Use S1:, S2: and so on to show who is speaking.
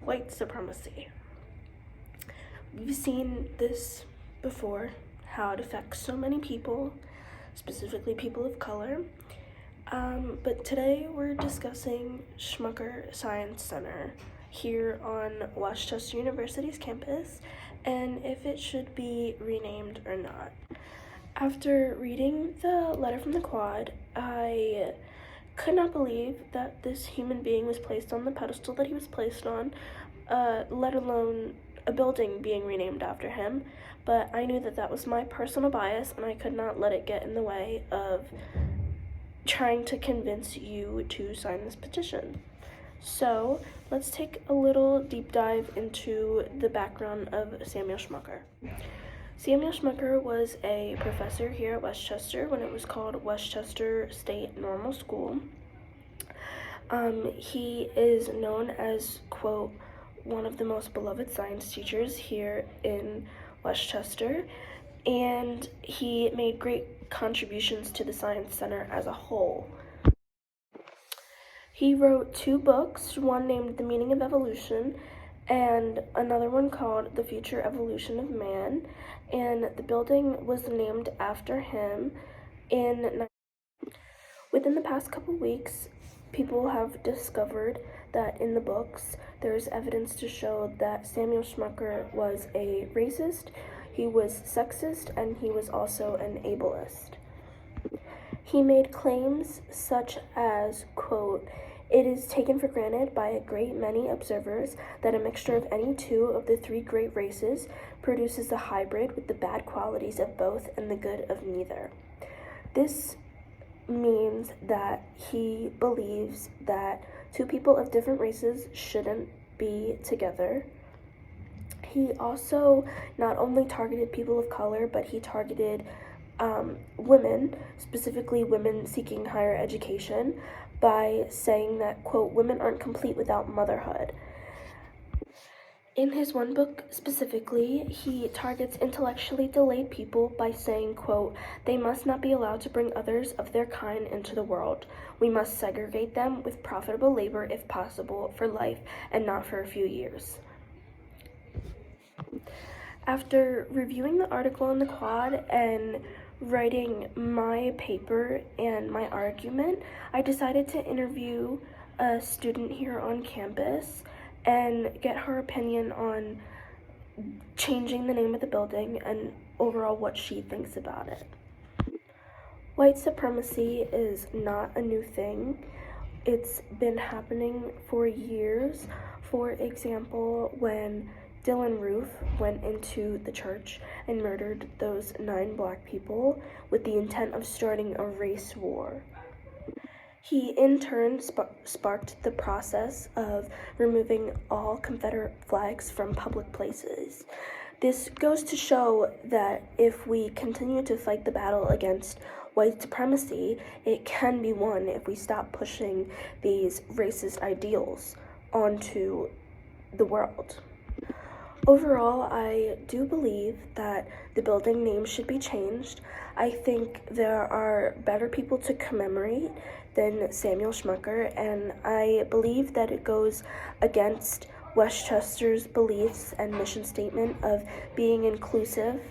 S1: white supremacy. We've seen this before, how it affects so many people, specifically people of color. But today we're discussing Schmucker Science Center here on Westchester University's campus and if it should be renamed or not. After reading the letter from the quad, I could not believe that this human being was placed on the pedestal that he was placed on, let alone a building being renamed after him. But I knew that that was my personal bias, and I could not let it get in the way of trying to convince you to sign this petition. So let's take a little deep dive into the background of Samuel Schmucker. Samuel Schmucker was a professor here at Westchester when it was called Westchester State Normal School. He is known as, quote, one of the most beloved science teachers here in Westchester, and he made great contributions to the Science Center as a whole. He wrote 2 books, one named The Meaning of Evolution and another one called The Future Evolution of Man, and the building was named after him. Within the past couple weeks, people have discovered that in the books there's evidence to show that Samuel Schmucker was a racist, he was sexist, and he was also an ableist. He made claims such as, quote, "It is taken for granted by a great many observers that a mixture of any 2 of the 3 great races produces a hybrid with the bad qualities of both and the good of neither." This means that he believes that 2 people of different races shouldn't be together. He also not only targeted people of color, but he targeted women, specifically women seeking higher education, by saying that, quote, "Women aren't complete without motherhood." In his one book specifically, he targets intellectually delayed people by saying, quote, "They must not be allowed to bring others of their kind into the world. We must segregate them with profitable labor if possible for life and not for a few years." After reviewing the article in the quad and writing my paper and my argument, I decided to interview a student here on campus and get her opinion on changing the name of the building and overall what she thinks about it. White supremacy is not a new thing. It's been happening for years. For example, when Dylan Roof went into the church and murdered those 9 black people with the intent of starting a race war. He in turn sparked the process of removing all Confederate flags from public places. This goes to show that if we continue to fight the battle against white supremacy, it can be won if we stop pushing these racist ideals onto the world. Overall, I do believe that the building name should be changed. I think there are better people to commemorate than Samuel Schmucker, and I believe that it goes against Westchester's beliefs and mission statement of being inclusive.